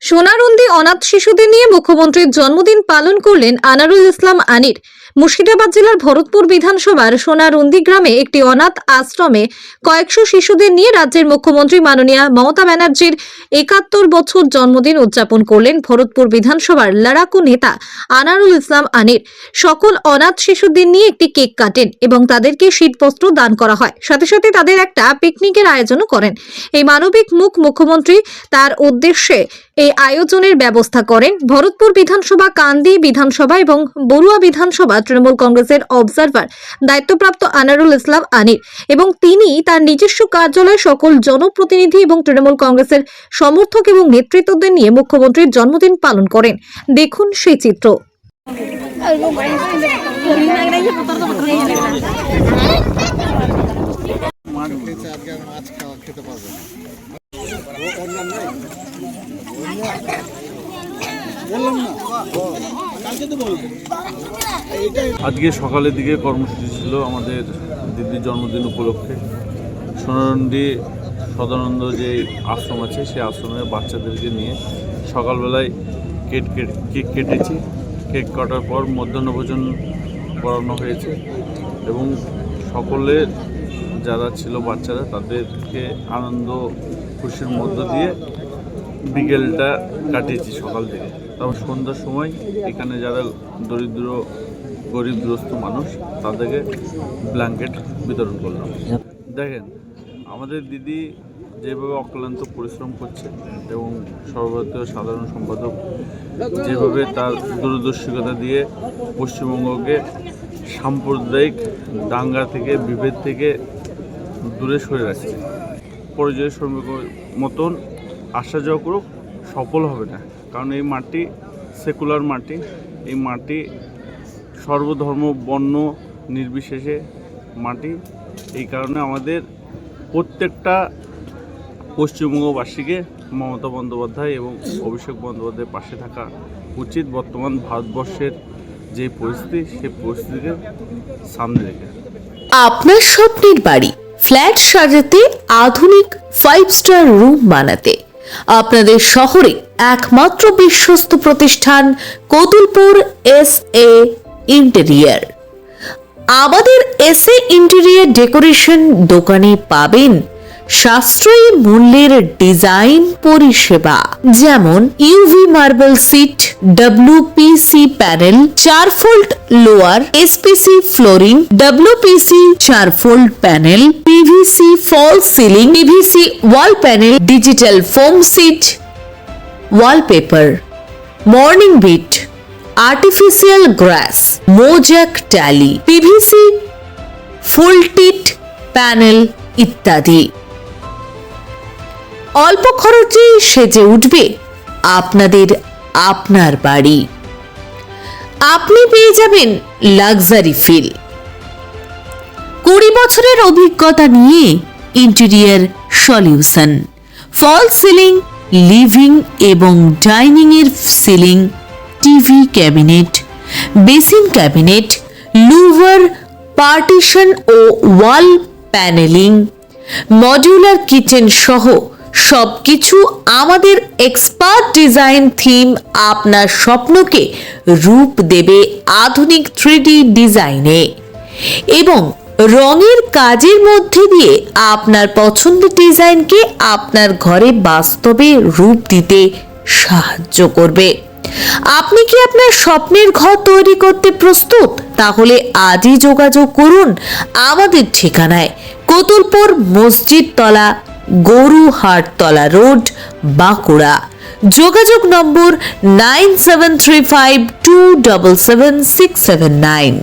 সোনারুন্দি অনাথ শিশুদের নিয়ে মুখ্যমন্ত্রীর জন্মদিন পালন করলেন আনারুল ইসলাম আনির। মুর্শিদাবাদ জেলার ভরতপুর বিধানসভার সোনারুন্দি গ্রামে একটি অনাথ আশ্রমে কয়েকশো শিশুদের নিয়ে রাজ্যের মুখ্যমন্ত্রী মাননীয়া মমতা ব্যানার্জির ৭১ বছর জন্মদিন উদযাপন করলেন ভরতপুর বিধানসভার লড়াকু নেতা আনারুল ইসলাম আনির। সকল অনাথ শিশুদের নিয়ে একটি কেক কাটেন এবং তাদেরকে শীতবস্ত্র দান করা হয়। সাথে সাথে তাদের একটা পিকনিকের আয়োজনও করেন। এই মানবিক মুখ্যমন্ত্রী তার উদ্দেশ্যে এই আয়োজনের ব্যবস্থা করেন। ভরতপুর বিধানসভা, কান্দি বিধানসভা এবং বড়ুয়া বিধানসভা তৃণমূল কংগ্রেসের অবজারভার দায়িত্বপ্রাপ্ত আনারুল ইসলাম আনির এবং তিনি তার নিজস্ব কার্যালয়ে সকল জনপ্রতিনিধি এবং তৃণমূল কংগ্রেসের সমর্থক এবং নেতৃত্বদের নিয়ে মুখ্যমন্ত্রীর জন্মদিন পালন করেন। দেখুন সেই চিত্র। আজকে সকালের দিকে কর্মসূচি ছিল আমাদের দিদির জন্মদিন উপলক্ষে। সোনারুন্দি সদানন্দ যে আশ্রম আছে সেই আশ্রমে বাচ্চাদেরকে নিয়ে সকালবেলায় কেক কেটেছি। কেক কাটার পর মধ্যাহ্নভোজন করানো হয়েছে এবং সকলের যারা ছিল বাচ্চারা তাদেরকে আনন্দ খুশির মধ্য দিয়ে বিকেলটা কাটিয়েছি সকাল থেকে। তারপর সন্ধ্যার সময় এখানে যারা দরিদ্র গরিবগ্রস্ত মানুষ তাদেরকে ব্ল্যাঙ্কেট বিতরণ করলাম। দেখেন, আমাদের দিদি যেভাবে অক্লান্ত পরিশ্রম করছে এবং সর্বভারতীয় সাধারণ সম্পাদক যেভাবে তার দূরদর্শিকতা দিয়ে পশ্চিমবঙ্গকে সাম্প্রদায়িক দাঙ্গা থেকে, বিভেদ থেকে দূরে সরে রাখছে। পরিযায়ী শ্রমিকের মতন আসা যাওয়া করুক, সফল হবে না। কারণ এই মাটি সেকুলার মাটি, এই মাটি সর্বধর্ম বর্ণ নির্বিশেষে মাটি। এই কারণে আমাদের প্রত্যেকটা পশ্চিমবঙ্গবাসীকে মমতা বন্দ্যোপাধ্যায় এবং অভিষেক বন্দ্যোপাধ্যায়ের পাশে থাকা উচিত। বর্তমান ভারতবর্ষের যে পরিস্থিতি, সেই পরিস্থিতিকে সামনে রেখে আপনার স্বপ্নের বাড়ি ফ্ল্যাট সাজাতে, আধুনিক 5 স্টার রুম বানাতে আপনাদের শহরে একমাত্র বিশ্বস্ত প্রতিষ্ঠান কতুলপুর SA ইন্টেরিয়র। আমাদের SA ইন্টেরিয়র ডেকোরেশন দোকানে পাবেন সাশ্রয়ী মূল্যের ডিজাইন পরিষেবা, যেমন UV marble sheet, WPC panel, 4 fold louver, SPC flooring, WPC 4 fold panel, PVC false ceiling, PVC wall panel, digital foam sheet, wallpaper, মর্নিং বিট, আর্টিফিশিয়াল গ্রাস, মোজাক টালি, PVC ফুল টিট প্যানেল ইত্যাদি। অল্প খরচে সেজে উঠবে আপনার বাড়ি। আপনি পেয়ে যাবেন লাক্সারি ফিল। 20 বছরের অভিজ্ঞতা নিয়ে interior solution, false ceiling, living এবং ডাইনিং এর ceiling, TV cabinet, basin cabinet, louver, partition ও ওয়াল প্যানেলিং, মডিউলার কিচেন সহ সবকিছু আমাদের এক্সপার্ট ডিজাইন থিম আপনার স্বপ্নকে রূপ দেবে আধুনিক 3D ডিজাইনে এবং রঙের কাজের মধ্যে দিয়ে আপনার পছন্দের ডিজাইনকে আপনার ঘরে বাস্তবে রূপ দিতে সাহায্য করবে। আপনি কি আপনার স্বপ্নের ঘর তৈরি করতে প্রস্তুত? তাহলে আজই যোগাযোগ করুন আমাদের ঠিকানায়, কতুলপুর মসজিদ তলা, গরুহাটতলা রোড, বাঁকুড়া। যোগাযোগ নম্বর 9735277679।